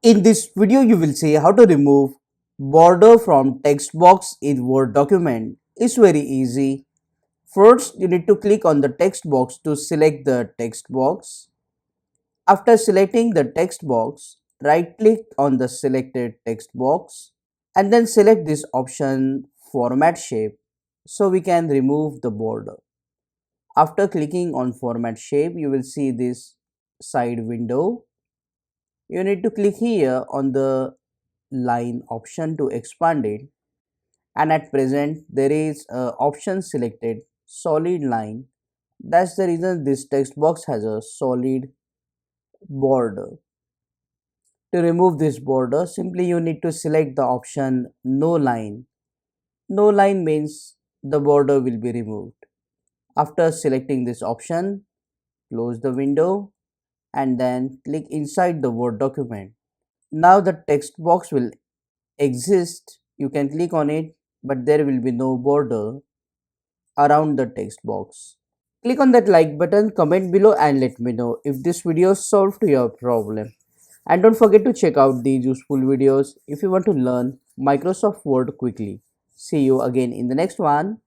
In this video, you will see how to remove border from text box in Word document. It's very easy. First, you need to click on the text box to select the text box. After selecting the text box, right click on the selected text box and then select this option Format Shape so we can remove the border. After clicking on Format Shape, you will see this side window. You need to click here on the line option to expand it, and at present there is a option selected solid line. That's the reason this text box has a solid border. To remove this border, simply you need to select the option no line. No line means the border will be removed. After selecting this option, close the window and then click inside the Word document. Now the text box will exist. You can click on it, but there will be no border around the text box. Click on that like button, comment below and let me know if this video solved your problem. And don't forget to check out these useful videos if you want to learn Microsoft Word quickly. See you again in the next one.